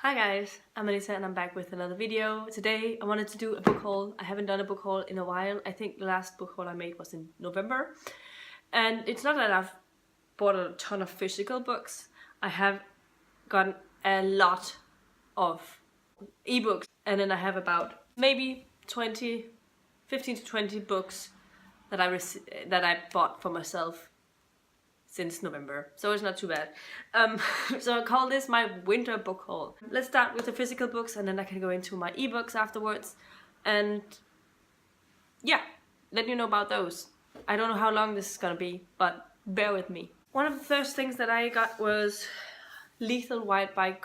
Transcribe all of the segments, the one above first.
Hi guys, I'm Anita and I'm back with another video. Today I wanted to do a book haul. I haven't done a book haul in a while. I think the last book haul I made was in November. And it's not that I've bought a ton of physical books. I have gotten a lot of ebooks. And then I have about maybe 15 to 20 books that I bought for myself since November, so it's not too bad. So I call this my winter book haul. Let's start with the physical books and then I can go into my ebooks afterwards. And yeah, let you know about those. I don't know how long this is gonna be, but bear with me. One of the first things that I got was Lethal White by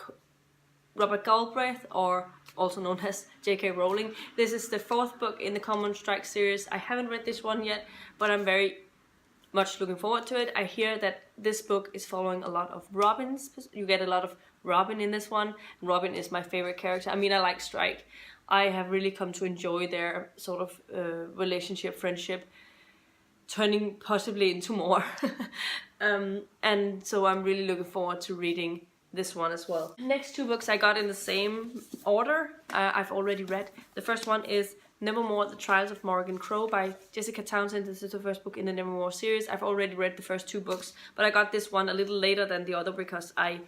Robert Galbraith, or also known as J.K. Rowling. This is the fourth book in the Common Strike series. I haven't read this one yet, but I'm very much looking forward to it. I hear that this book is following a lot of Robins. You get a lot of Robin in this one. Robin is my favorite character. I mean, I like Strike. I have really come to enjoy their sort of relationship, friendship, turning possibly into more. And so I'm really looking forward to reading this one as well. Next two books I got in the same order. I've already read. The first one is Nevermore, The Trials of Morrigan Crow by Jessica Townsend. This is the first book in the Nevermore series. I've already read the first two books, but I got this one a little later than the other because I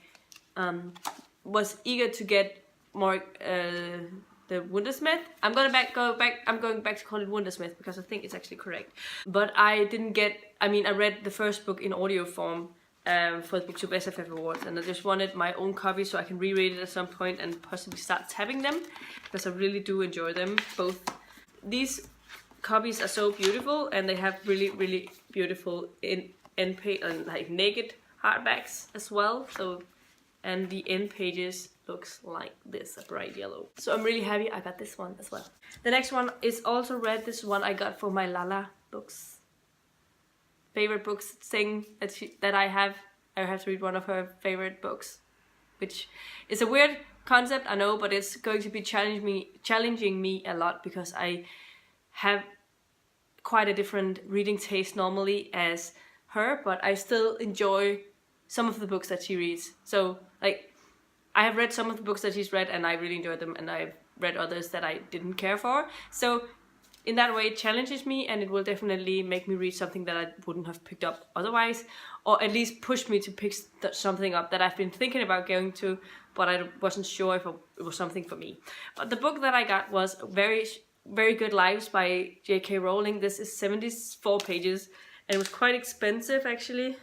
was eager to get more the Wundersmith. I'm going back to call it Wundersmith because I think it's actually correct. But I didn't get, I read the first book in audio form for the BookTube SFF Awards, and I just wanted my own copy so I can reread it at some point and possibly start tabbing them because I really do enjoy them both. These copies are so beautiful and they have really beautiful end page and like naked hardbacks as well. So, and the end pages looks like this, a bright yellow. So I'm really happy I got this one as well. The next one is also red. This one I got for my Lala books. Favorite books thing that I have to read one of her favorite books, which is a weird concept, I know, but it's going to be challenging me a lot because I have quite a different reading taste normally as her, but I still enjoy some of the books that she reads. So like I have read some of the books that she's read and I really enjoyed them, and I've read others that I didn't care for. So in that way, it challenges me, and it will definitely make me read something that I wouldn't have picked up otherwise, or at least push me to pick something up that I've been thinking about going to, but I wasn't sure if it was something for me. But the book that I got was Very Good Lives by J.K. Rowling. This is 74 pages, and it was quite expensive actually,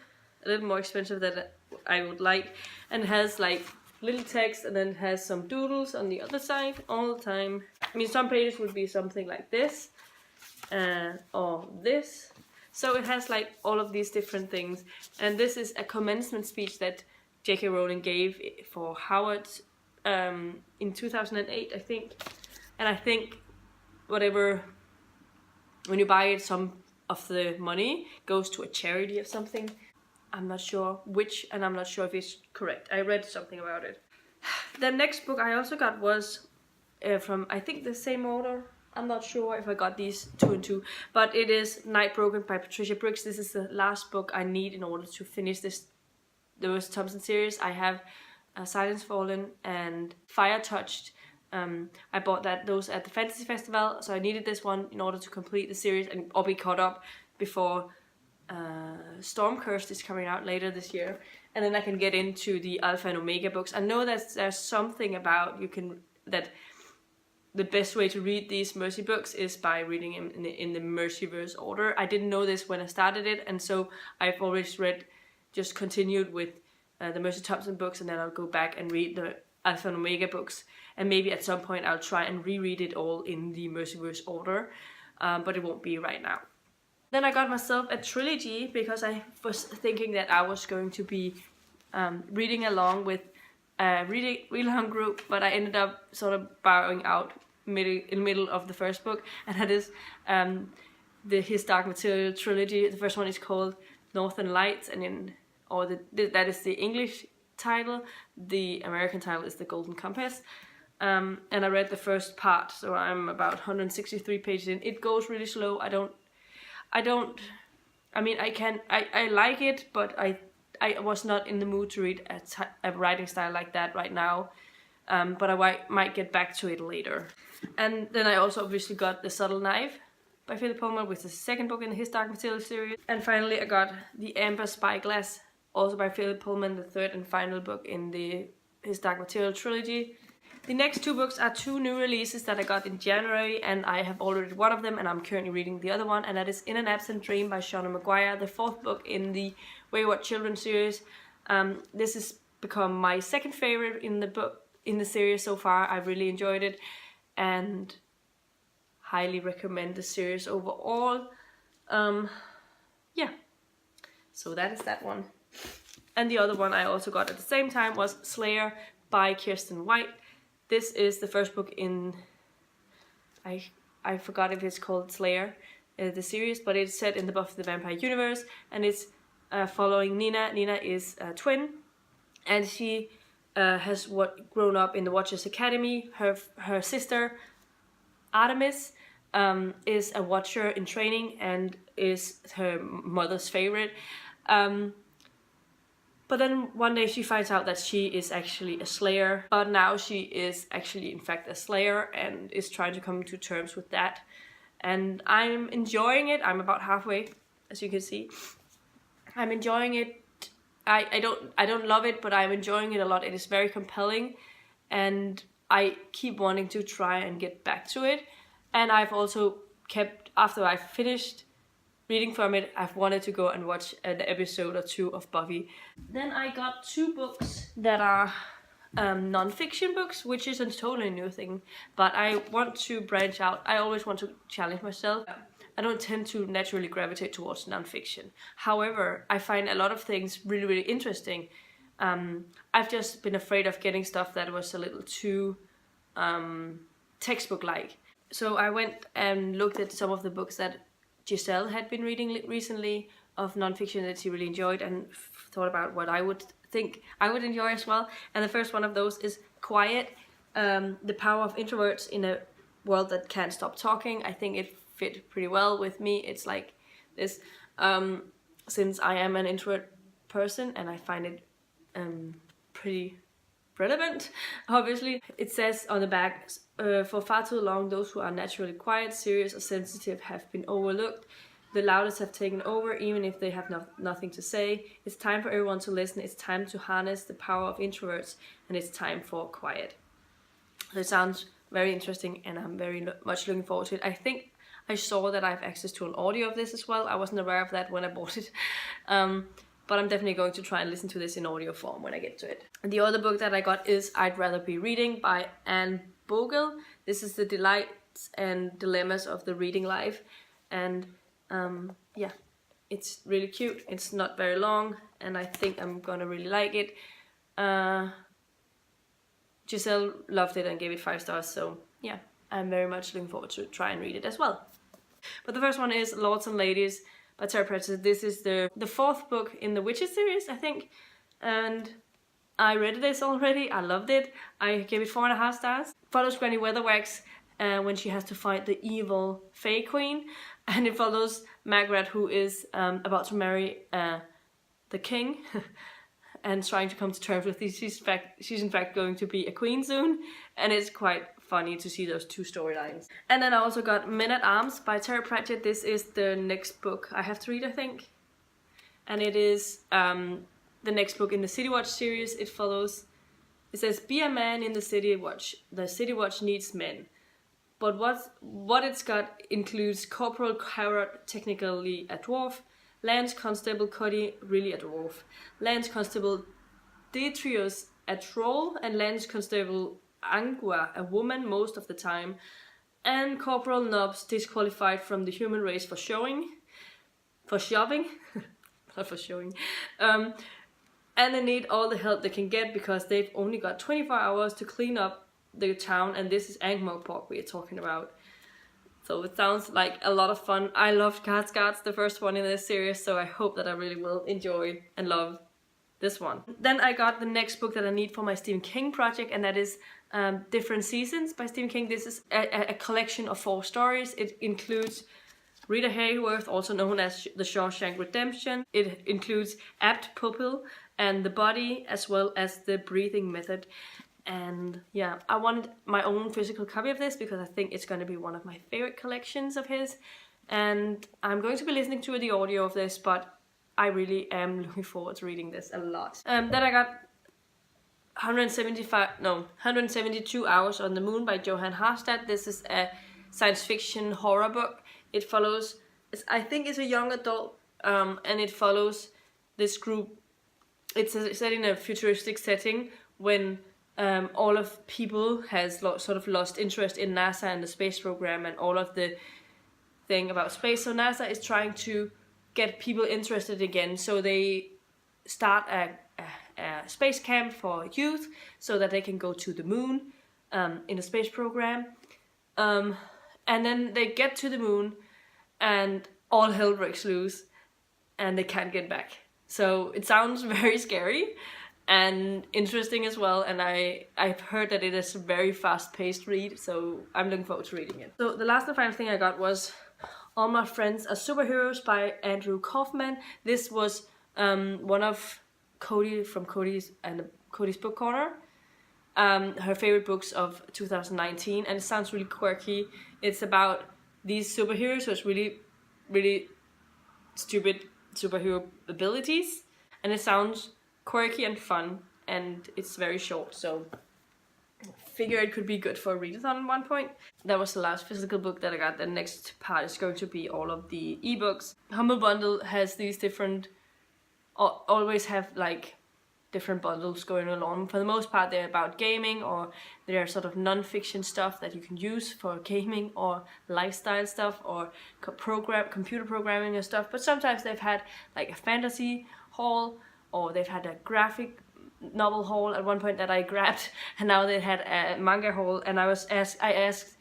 a little more expensive than I would like, and it has like little text and then it has some doodles on the other side all the time. I mean, some pages would be something like this or this. So it has like all of these different things, and this is a commencement speech that J.K. Rowling gave for Howard in 2008, I think. And I think whatever, when you buy it, some of the money goes to a charity or something. I'm not sure which, and I'm not sure if it's correct. I read something about it. The next book I also got was from, I think, the same order. I'm not sure if I got these two and two, but it is Night Broken by Patricia Briggs. This is the last book I need in order to finish this, the Rosa Thompson series. I have Silence Fallen and Fire Touched. I bought those at the Fantasy Festival, so I needed this one in order to complete the series and or be caught up before Storm Cursed is coming out later this year, and then I can get into the Alpha and Omega books. I know that there's something about that the best way to read these Mercy books is by reading them in the Mercyverse order. I didn't know this when I started it, and so I've always just continued with the Mercy Thompson books, and then I'll go back and read the Alpha and Omega books, and maybe at some point I'll try and reread it all in the Mercyverse order, but it won't be right now. Then I got myself a trilogy because I was thinking that I was going to be reading along with a read-along group, but I ended up sort of bowing out in the middle of the first book, and that is the His Dark Material trilogy. The first one is called Northern Lights, and that is the English title. The American title is The Golden Compass. And I read the first part, so I'm about 163 pages in. It goes really slow. I like it, but I was not in the mood to read a writing style like that right now. but I might get back to it later. And then I also obviously got The Subtle Knife by Philip Pullman, which is the second book in His Dark Material series. And finally I got The Amber Spyglass, also by Philip Pullman, the third and final book in the His Dark Material trilogy. The next two books are two new releases that I got in January, and I have already read one of them and I'm currently reading the other one, and that is In an Absent Dream by Shauna Maguire, the fourth book in the Wayward Children series. This has become my second favorite in the series so far. I've really enjoyed it and highly recommend the series overall. Yeah, so that is that one. And the other one I also got at the same time was Slayer by Kirsten White. This is the first book in, I forgot if it's called Slayer, the series, but it's set in the Buffy the Vampire universe, and it's following Nina. Nina is a twin, and she has grown up in the Watchers Academy. Her sister, Artemis, is a Watcher in training and is her mother's favorite. But then one day she finds out that she is actually a Slayer, but now she is actually in fact a Slayer and is trying to come to terms with that. And I'm enjoying it. I'm about halfway, as you can see. I'm enjoying it. I don't love it, but I'm enjoying it a lot. It is very compelling and I keep wanting to try and get back to it. And I've also kept, after I've finished reading from it, I've wanted to go and watch an episode or two of Buffy. Then I got two books that are non-fiction books, which is a totally new thing, but I want to branch out. I always want to challenge myself. I don't tend to naturally gravitate towards non-fiction. However, I find a lot of things really, really interesting. I've just been afraid of getting stuff that was a little too textbook-like. So I went and looked at some of the books that Giselle had been reading recently of non-fiction that she really enjoyed, and thought about what I would think I would enjoy as well. And the first one of those is Quiet, The Power of Introverts in a World That Can't Stop Talking. I think it fit pretty well with me. It's like this, since I am an introvert person and I find it pretty relevant, obviously. It says on the back, for far too long, those who are naturally quiet, serious or sensitive have been overlooked. The loudest have taken over, even if they have nothing to say. It's time for everyone to listen. It's time to harness the power of introverts, and it's time for quiet. So it sounds very interesting, and I'm very much looking forward to it. I think I saw that I have access to an audio of this as well. I wasn't aware of that when I bought it. But I'm definitely going to try and listen to this in audio form when I get to it. And the other book that I got is I'd Rather Be Reading by Anne Bogle. This is the delights and dilemmas of the reading life. And yeah, it's really cute. It's not very long, and I think I'm gonna really like it. Giselle loved it and gave it 5 stars, so yeah, I'm very much looking forward to try and read it as well. But the first one is Lords and Ladies by Terry Pratchett. This is the fourth book in the Witches series, I think, and I read this already. I loved it. I gave it 4.5 stars. Follows Granny Weatherwax when she has to fight the evil Fae Queen, and it follows Margaret, who is about to marry the king and trying to come to terms with this. She's in fact going to be a queen soon, and it's quite funny to see those two storylines. And then I also got Men at Arms by Terry Pratchett. This is the next book I have to read, I think, and it is the next book in the City Watch series. It says, be a man in the City Watch. The City Watch needs men. But what it's got includes Corporal Carrot, technically a dwarf, Lance Constable Cuddy, really a dwarf, Lance Constable Detrius, a troll, and Lance Constable Angua, a woman most of the time, and Corporal Nobs disqualified from the human race for shoving, not for showing. And they need all the help they can get because they've only got 24 hours to clean up the town, and this is Ankh-Morpork we are talking about. So it sounds like a lot of fun. I loved Skarsgård, the first one in this series, so I hope that I really will enjoy and love this one. Then I got the next book that I need for my Stephen King project, and that is Different Seasons by Stephen King. This is a collection of 4 stories. It includes Rita Hayworth, also known as The Shawshank Redemption. It includes Apt Pupil and The Body, as well as The Breathing Method. And yeah, I wanted my own physical copy of this because I think it's going to be one of my favorite collections of his. And I'm going to be listening to the audio of this, but I really am looking forward to reading this a lot. Then I got 172 Hours on the Moon by Johan Harstad. This is a science fiction horror book. It follows, I think it's a young adult, and it follows this group. It's set in a futuristic setting when all of people has sort of lost interest in NASA and the space program and all of the thing about space. So NASA is trying to get people interested again. So they start a space camp for youth so that they can go to the moon in the space program. And then they get to the moon and all hell breaks loose and they can't get back. So it sounds very scary and interesting as well, and I've heard that it is a very fast-paced read, so I'm looking forward to reading it. So the last and final thing I got was All My Friends Are Superheroes by Andrew Kaufman. This was one of Cody from Cody's Book Corner, her favorite books of 2019, and it sounds really quirky. It's about these superheroes, so it's really, really stupid superhero abilities, and it sounds quirky and fun, and it's very short, so I figure it could be good for a readathon at one point. That was the last physical book that I got. The next part is going to be all of the ebooks. Humble Bundle has these different, always have like different bundles going along. For the most part they're about gaming, or they're sort of non-fiction stuff that you can use for gaming or lifestyle stuff or computer programming and stuff. But sometimes they've had like a fantasy haul, or they've had a graphic novel haul at one point that I grabbed, and now they had a manga haul. And I asked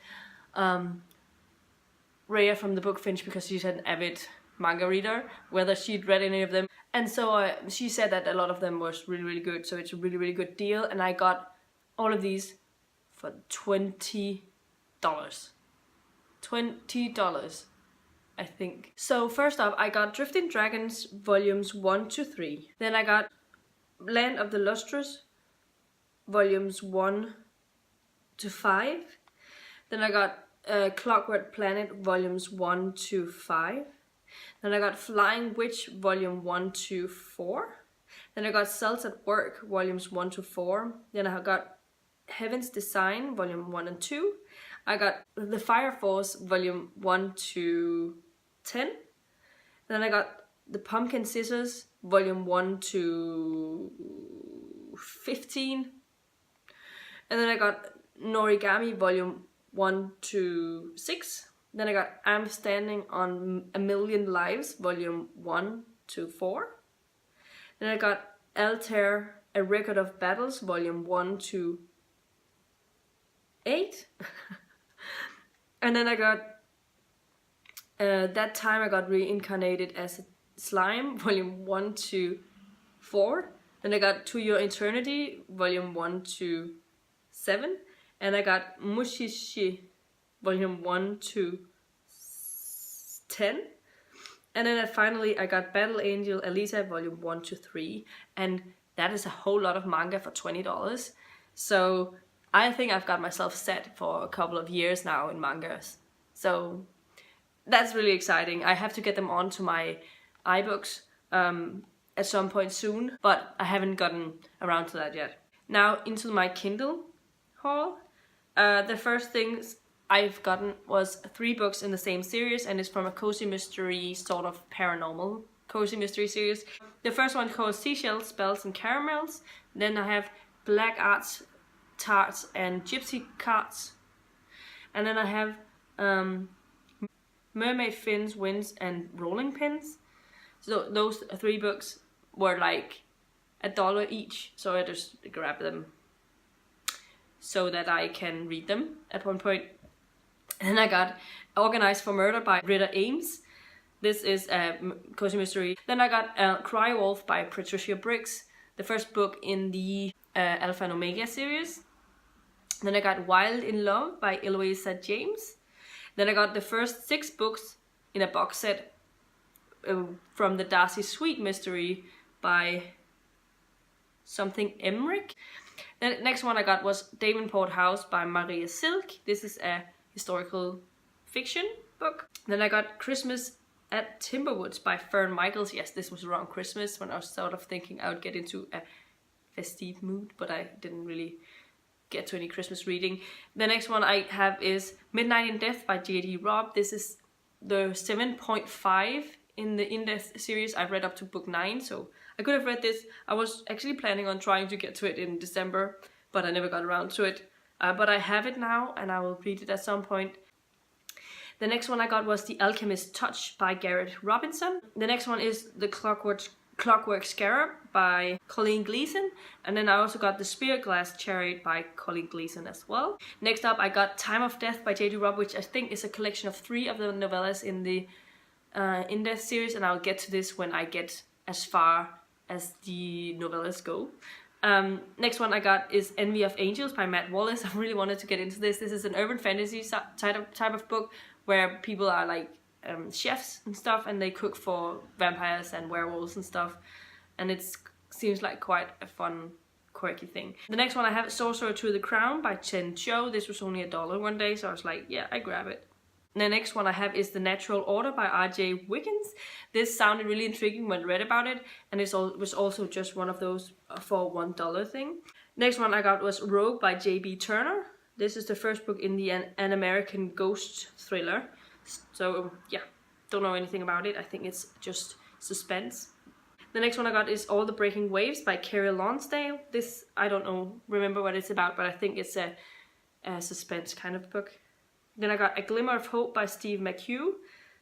Rhea from the Book Finch, because she's an avid manga reader, whether she'd read any of them, and so she said that a lot of them was really, really good, so it's a really, really good deal. And I got all of these for $20. I think. So first off, I got Drifting Dragons volumes 1 to 3. Then I got Land of the Lustrous volumes 1 to 5. Then I got Clockwork Planet volumes 1 to 5. Then I got Flying Witch volume 1 to 4. Then I got Cells at Work volumes 1 to 4. Then I got Heaven's Design volume 1 and 2. I got The Fire Force volume 1 to 10. Then I got The Pumpkin Scissors volume 1 to 15. And then I got Norigami volume 1 to 6. Then I got I'm Standing on a Million Lives volume 1 to 4. Then I got Altair, A Record of Battles volume 1 to 8. And then I got That Time I Got Reincarnated as a Slime volume 1 to 4. Then I got To Your Eternity volume 1 to 7. And I got Mushishi volume 1 to 10. And then finally I got Battle Angel Alita volume 1 to 3. And that is a whole lot of manga for $20. So I think I've got myself set for a couple of years now in mangas. So that's really exciting. I have to get them onto my iBooks at some point soon, but I haven't gotten around to that yet. Now into my Kindle haul. The first things I've gotten was 3 books in the same series, and it's from a cozy mystery, sort of paranormal cozy mystery series. The first one called Seashells, Spells and Caramels. Then I have Black Arts, Tarts and Gypsy Carts. And then I have Mermaid Fins, Winds and Rolling Pins. So those 3 books were like $1 each, so I just grabbed them so that I can read them at one point. And then I got Organized for Murder by Britta Ames. This is a cozy mystery. Then I got Cry Wolf by Patricia Briggs, the first book in the Alpha and Omega series. Then I got Wild in Love by Eloisa James. Then I got the first 6 books in a box set from the Darcy Sweet mystery by something Emmerich. The next one I got was Davenport House by Maria Silk. This is a historical fiction book. Then I got Christmas at Timberwoods by Fern Michaels. Yes, this was around Christmas when I was sort of thinking I would get into a festive mood, but I didn't really get to any Christmas reading. The next one I have is Midnight in Death by J.D. Robb. This is the 7.5 in the in-depth series. I've read up to book 9, so I could have read this. I was actually planning on trying to get to it in December, but I never got around to it. But I have it now, and I will read it at some point. The next one I got was The Alchemist's Touch by Garrett Robinson. The next one is The Clockwork Scarab by Colleen Gleason. And then I also got The Spirit Glass Chariot by Colleen Gleason as well. Next up I got Time of Death by J.D. Robb, which I think is a collection of 3 of the novellas in the in-depth series, and I'll get to this when I get as far as the novellas go. Next one I got is Envy of Angels by Matt Wallace. I really wanted to get into this. This is an urban fantasy type of book where people are like chefs and stuff, and they cook for vampires and werewolves and stuff, and it seems like quite a fun, quirky thing. The next one I have is Sorcerer to the Crown by Chen Cho. This was only $1 one day, so I was like, yeah, I grab it. The next one I have is The Natural Order by R.J. Wiggins. This sounded really intriguing when I read about it, and it was also just one of those for $1 thing. Next one I got was Rogue by J.B. Turner. This is the first book in the An American Ghost thriller. So yeah, don't know anything about it. I think it's just suspense. The next one I got is All the Breaking Waves by Carrie Lonsdale. This, I don't remember what it's about, but I think it's a suspense kind of book. Then I got A Glimmer of Hope by Steve McHugh.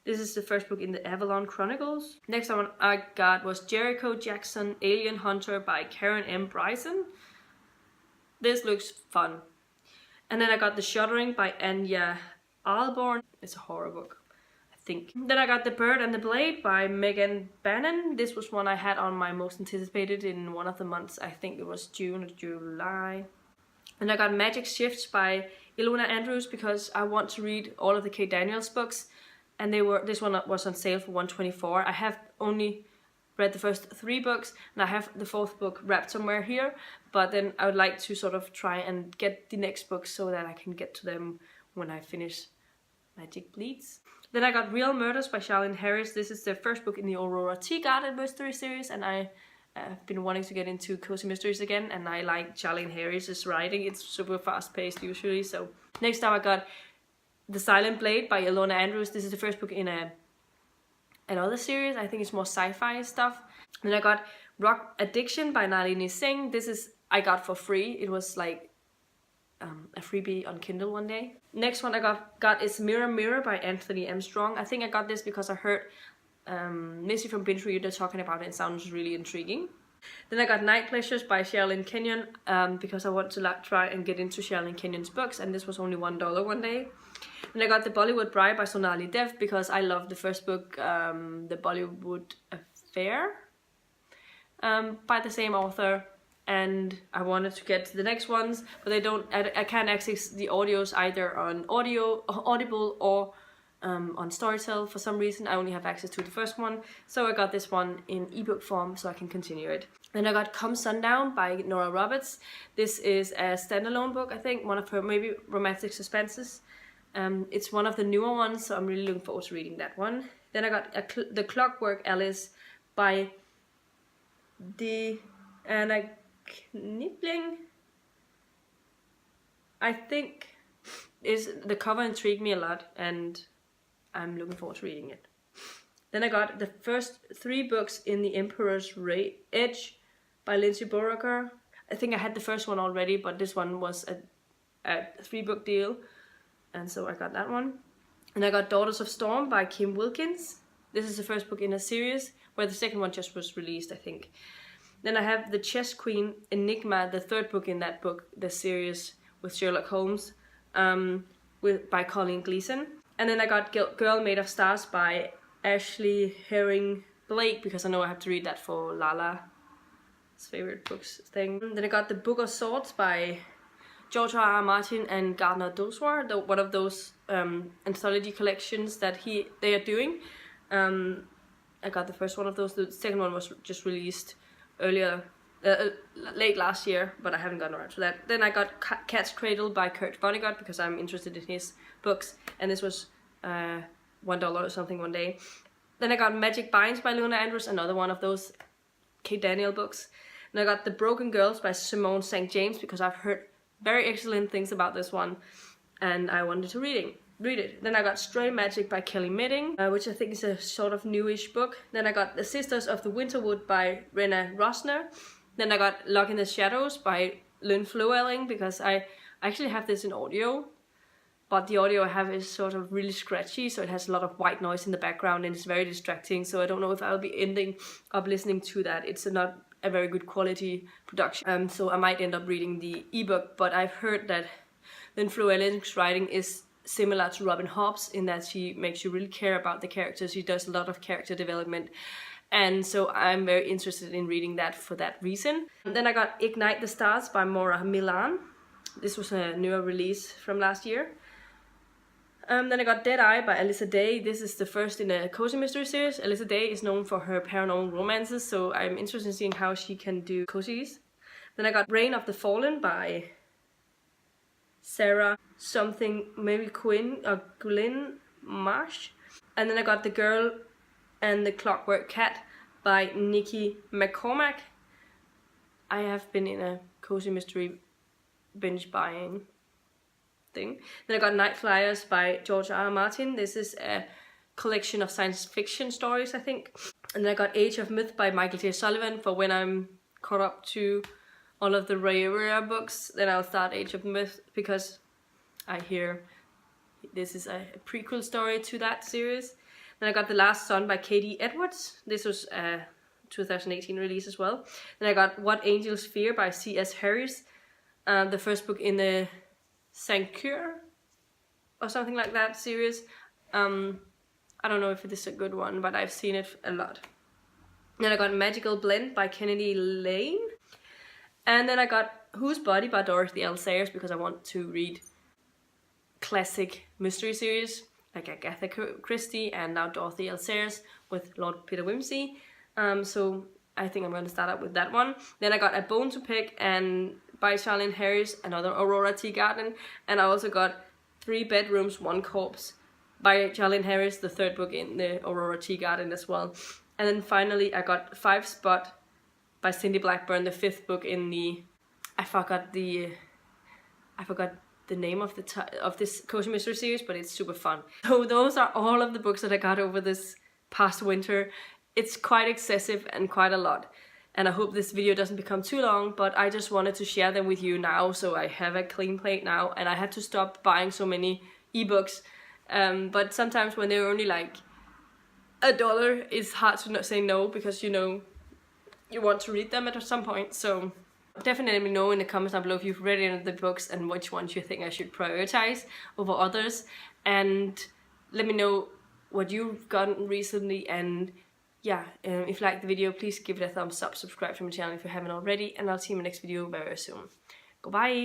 This is the first book in the Avalon Chronicles. Next one I got was Jericho Jackson Alien Hunter by Karen M. Bryson. This looks fun. And then I got The Shuddering by Anya Alborn. It's a horror book, I think. Then I got The Bird and the Blade by Megan Bannon. This was one I had on my most anticipated in one of the months. I think it was June or July. And I got Magic Shifts by Ilona Andrews because I want to read all of the Kate Daniels books, and this one was on sale for $124. I have only read the first 3 books, and I have the 4th book wrapped somewhere here, but then I would like to sort of try and get the next books so that I can get to them when I finish Magic Bleeds. Then I got Real Murders by Charlene Harris. This is the first book in the Aurora Teagarden mystery series, and I have been wanting to get into cozy mysteries again, and I like Charlene Harris's writing. It's super fast-paced usually. So next up I got The Silent Blade by Ilona Andrews. This is the first book in another series. I think it's more sci-fi stuff. Then I got Rock Addiction by Nalini Singh. This is I got for free. It was like a freebie on Kindle one day. Next one I got is Mirror Mirror by Anthony M. Strong. I think I got this because I heard Missy from Binge Reader talking about it. It sounds really intriguing. Then I got Night Pleasures by Sherilyn Kenyon because I want to try and get into Sherilyn Kenyon's books, and this was only $1 one day. Then I got The Bollywood Bride by Sonali Dev because I love the first book, The Bollywood Affair, by the same author, and I wanted to get to the next ones, but I can't access the audios either on Audible or on Storytel. For some reason I only have access to the first one, so I got this one in ebook form so I can continue it. Then I got Come Sundown by Nora Roberts. This is a standalone book, I think, one of her maybe romantic suspenses. It's one of the newer ones, so I'm really looking forward to reading that one. Then I got The Clockwork Alice by Anna Knipling. I think the cover intrigued me a lot, and I'm looking forward to reading it. Then I got the first 3 books in The Emperor's Edge by Lindsay Buroker. I think I had the first one already, but this one was a 3-book deal, and so I got that one. And I got Daughters of Storm by Kim Wilkins. This is the first book in a series, where the second one just was released, I think. Then I have The Chess Queen Enigma, the 3rd book in that book, the series with Sherlock Holmes, by Colleen Gleason. And then I got Girl Made of Stars by Ashley Herring Blake, because I know I have to read that for Lala's favorite books thing. Then I got The Book of Swords by George R.R. Martin and Gardner Dozois, one of those anthology collections that they are doing. I got the first one of those. The second one was just released earlier late last year, but I haven't gotten around to that. Then I got Cat's Cradle by Kurt Vonnegut because I'm interested in his books, and this was $1 or something one day. Then I got Magic Binds by Luna Andrews, another one of those Kate Daniel books. And I got The Broken Girls by Simone St. James because I've heard very excellent things about this one, and I wanted to read it. Then I got Stray Magic by Kelly Medding, which I think is a sort of newish book. Then I got The Sisters of the Winterwood by Rena Rosner. Then I got Lock in the Shadows by Lynn Flewelling because I actually have this in audio, but the audio I have is sort of really scratchy, so it has a lot of white noise in the background and it's very distracting, so I don't know if I'll be ending up listening to that. It's not a very good quality production, so I might end up reading the ebook, but I've heard that Lynn Flewelling's writing is similar to Robin Hobbs in that she makes you really care about the characters. She does a lot of character development. And so I'm very interested in reading that for that reason. And then I got Ignite the Stars by Maura Milan. This was a newer release from last year. Then I got Dead Eye by Alyssa Day. This is the first in a cozy mystery series. Alyssa Day is known for her paranormal romances, so I'm interested in seeing how she can do cozies. Then I got Reign of the Fallen by Sarah something, maybe Quinn or Glyn Marsh. And then I got The Girl and the Clockwork Cat by Nikki McCormack. I have been in a cozy mystery binge buying thing. Then I got Night Flyers by George R. R. Martin. This is a collection of science fiction stories, I think. And then I got Age of Myth by Michael J. Sullivan for when I'm caught up to all of the rare books. Then I'll start Age of Myth because I hear this is a prequel story to that series. Then I got The Last Son by Katie Edwards. This was a 2018 release as well. Then I got What Angels Fear by C.S. Harris. The first book in the Sancure or something like that series. I don't know if it is a good one, but I've seen it a lot. Then I got Magical Blend by Kennedy Lane. And then I got Whose Body by Dorothy L. Sayers because I want to read classic mystery series like Agatha Christie and now Dorothy L. Sayers with Lord Peter Wimsey. So I think I'm going to start out with that one. Then I got A Bone to Pick and by Charlene Harris, another Aurora Teagarden. And I also got 3 Bedrooms, 1 Corpse by Charlene Harris, the 3rd book in the Aurora Teagarden as well. And then finally I got 5 Spot by Cindy Blackburn, the 5th book in the... I forgot the name of this cozy mystery series, but it's super fun. So those are all of the books that I got over this past winter. It's quite excessive and quite a lot, and I hope this video doesn't become too long, but I just wanted to share them with you now so I have a clean plate now, and I had to stop buying so many ebooks, but sometimes when they're only like $1, it's hard to say no because you know you want to read them at some point. So definitely let me know in the comments down below if you've read any of the books and which ones you think I should prioritize over others, and let me know what you've gotten recently. And yeah, if you liked the video, please give it a thumbs up, subscribe to my channel if you haven't already, and I'll see you in my next video very soon. Goodbye!